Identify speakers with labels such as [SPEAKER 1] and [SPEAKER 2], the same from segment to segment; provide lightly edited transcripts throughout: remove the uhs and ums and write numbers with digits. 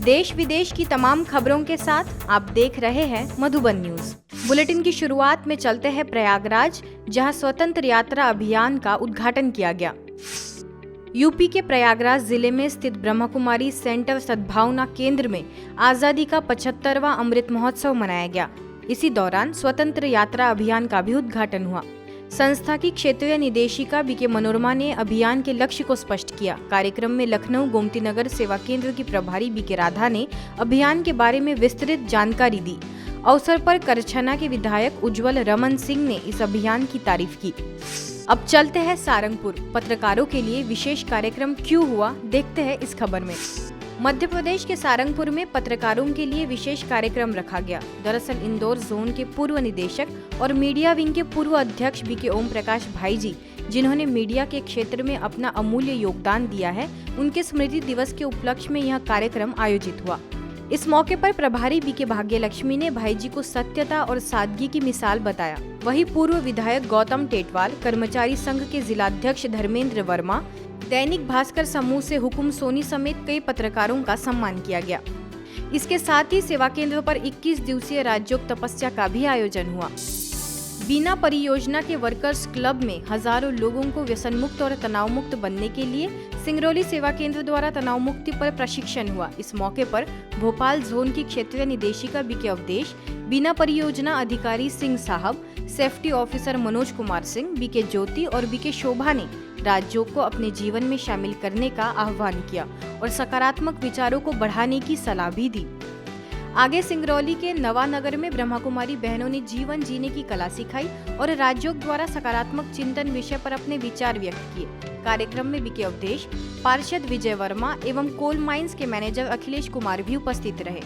[SPEAKER 1] देश विदेश की तमाम खबरों के साथ आप देख रहे हैं मधुबन न्यूज। बुलेटिन की शुरुआत में चलते हैं प्रयागराज, जहां स्वतंत्र यात्रा अभियान का उद्घाटन किया गया। यूपी के प्रयागराज जिले में स्थित ब्रह्मा कुमारी सेंटर सद्भावना केंद्र में आजादी का 75वां अमृत महोत्सव मनाया गया। इसी दौरान स्वतंत्र यात्रा अभियान का भी उद्घाटन हुआ। संस्था की क्षेत्रीय निदेशिका बीके मनोरमा ने अभियान के लक्ष्य को स्पष्ट किया। कार्यक्रम में लखनऊ गोमती नगर सेवा केंद्र की प्रभारी बीके राधा ने अभियान के बारे में विस्तृत जानकारी दी। अवसर पर करछना के विधायक उज्जवल रमन सिंह ने इस अभियान की तारीफ की। अब चलते हैं सारंगपुर। पत्रकारों के लिए विशेष कार्यक्रम क्यों हुआ, देखते हैं इस खबर में। मध्य प्रदेश के सारंगपुर में पत्रकारों के लिए विशेष कार्यक्रम रखा गया। दरअसल इंदौर जोन के पूर्व निदेशक और मीडिया विंग के पूर्व अध्यक्ष बीके ओम प्रकाश भाई जी, जिन्होंने मीडिया के क्षेत्र में अपना अमूल्य योगदान दिया है, उनके स्मृति दिवस के उपलक्ष्य में यह कार्यक्रम आयोजित हुआ। इस मौके पर प्रभारी बीके भाग्यलक्ष्मी ने भाई जी को सत्यता और सादगी की मिसाल बताया। वहीं पूर्व विधायक गौतम टेटवाल, कर्मचारी संघ के जिलाध्यक्ष धर्मेंद्र वर्मा, दैनिक भास्कर समूह से हुकुम सोनी समेत कई पत्रकारों का सम्मान किया गया। इसके साथ ही सेवा केंद्र पर 21 दिवसीय राजयोग तपस्या का भी आयोजन हुआ। बीना परियोजना के वर्कर्स क्लब में हजारों लोगों को व्यसन मुक्त और तनाव मुक्त बनने के लिए सिंगरौली सेवा केंद्र द्वारा तनाव मुक्ति पर प्रशिक्षण हुआ। इस मौके पर भोपाल जोन की क्षेत्रीय निदेशिका बीके अवधेश, बीना परियोजना अधिकारी सिंह साहब, safety officer Manoj Kumar Singh, BK Jyoti और बीके शोभा ने राजयोग को अपने जीवन में शामिल करने का आह्वान किया और सकारात्मक विचारों को बढ़ाने की सलाह भी दी। आगे सिंगरौली के नवानगर में ब्रह्मा कुमारी बहनों ने जीवन जीने की कला सिखाई और राजयोग द्वारा सकारात्मक चिंतन विषय पर अपने विचार व्यक्त किए। कार्यक्रम में बीके अवधेश, पार्षद विजय वर्मा एवं कोल माइंस के मैनेजर अखिलेश कुमार भी उपस्थित रहे।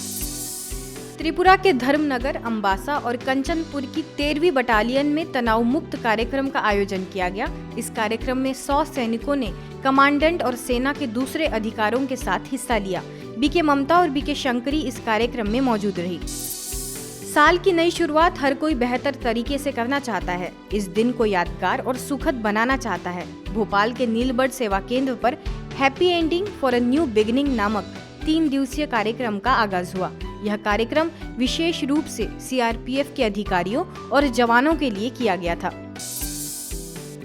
[SPEAKER 1] त्रिपुरा के धर्मनगर, अंबासा और कंचनपुर की 13वीं बटालियन में तनाव मुक्त कार्यक्रम का आयोजन किया गया। इस कार्यक्रम में 100 सैनिकों ने कमांडेंट और सेना के दूसरे अधिकारियों के साथ हिस्सा लिया। बीके ममता और बीके शंकरी इस कार्यक्रम में मौजूद रही। साल की नई शुरुआत हर कोई बेहतर तरीके से करना चाहता है। इस दिन को यादगार और सुखद बनाना चाहता है। भोपाल के नीलबर्ड सेवा केंद्र पर happy ending for a new beginning नामक 3 दिवसीय कार्यक्रम का आगाज हुआ। यह कार्यक्रम विशेष रूप से सीआरपीएफ के अधिकारियों और जवानों के लिए किया गया था।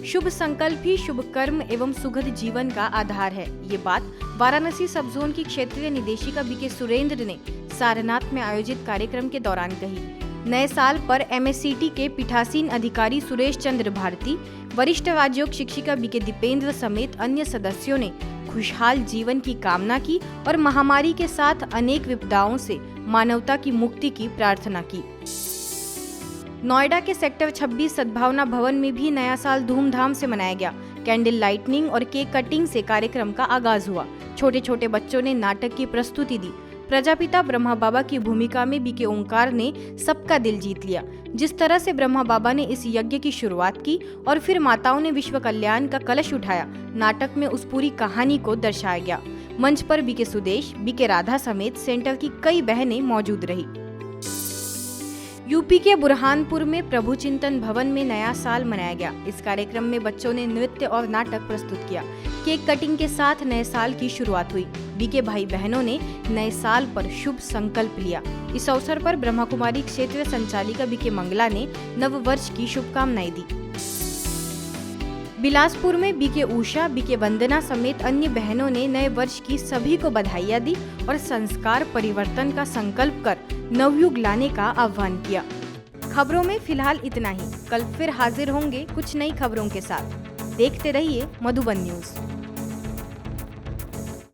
[SPEAKER 1] शुभ संकल्प ही शुभ कर्म एवं सुखद जीवन का आधार है। ये बात वाराणसी सब जोन की क्षेत्रीय निदेशिका बीके सुरेंद्र ने सारनाथ में आयोजित कार्यक्रम के दौरान कही। नए साल पर एमएससीटी के पीठासीन अधिकारी सुरेश चंद्र भारती, वरिष्ठ राजयोग शिक्षिका बीके दीपेंद्र समेत अन्य सदस्यों ने खुशहाल जीवन की कामना की और महामारी के साथ अनेक विपदाओं से मानवता की मुक्ति की प्रार्थना की। नोएडा के सेक्टर 26 सद्भावना भवन में भी नया साल धूमधाम से मनाया गया। कैंडल लाइटनिंग और केक कटिंग से कार्यक्रम का आगाज हुआ। छोटे छोटे बच्चों ने नाटक की प्रस्तुति दी। प्रजापिता ब्रह्मा बाबा की भूमिका में बीके ओंकार ने सबका दिल जीत लिया। जिस तरह से ब्रह्मा बाबा ने इस यज्ञ की शुरुआत की और फिर माताओं ने विश्व कल्याण का कलश उठाया, नाटक में उस पूरी कहानी को दर्शाया गया। मंच पर बीके सुदेश, बीके राधा समेत सेंटर की कई बहनें मौजूद रही। यूपी के बुरहानपुर में प्रभु चिंतन भवन में नया साल मनाया गया। इस कार्यक्रम में बच्चों ने नृत्य और नाटक प्रस्तुत किया। केक कटिंग के साथ नए साल की शुरुआत हुई। बीके भाई बहनों ने नए साल पर शुभ संकल्प लिया। इस अवसर पर ब्रह्मा कुमारी क्षेत्रीय संचालिका बीके मंगला ने नव वर्ष की शुभकामनाएं दी। बिलासपुर में बीके उषा, बीके वंदना समेत अन्य बहनों ने नए वर्ष की सभी को बधाइयां दी और संस्कार परिवर्तन का संकल्प कर नवयुग लाने का आह्वान किया। खबरों में फिलहाल इतना ही। कल फिर हाजिर होंगे कुछ नई खबरों के साथ। देखते रहिए मधुबन न्यूज।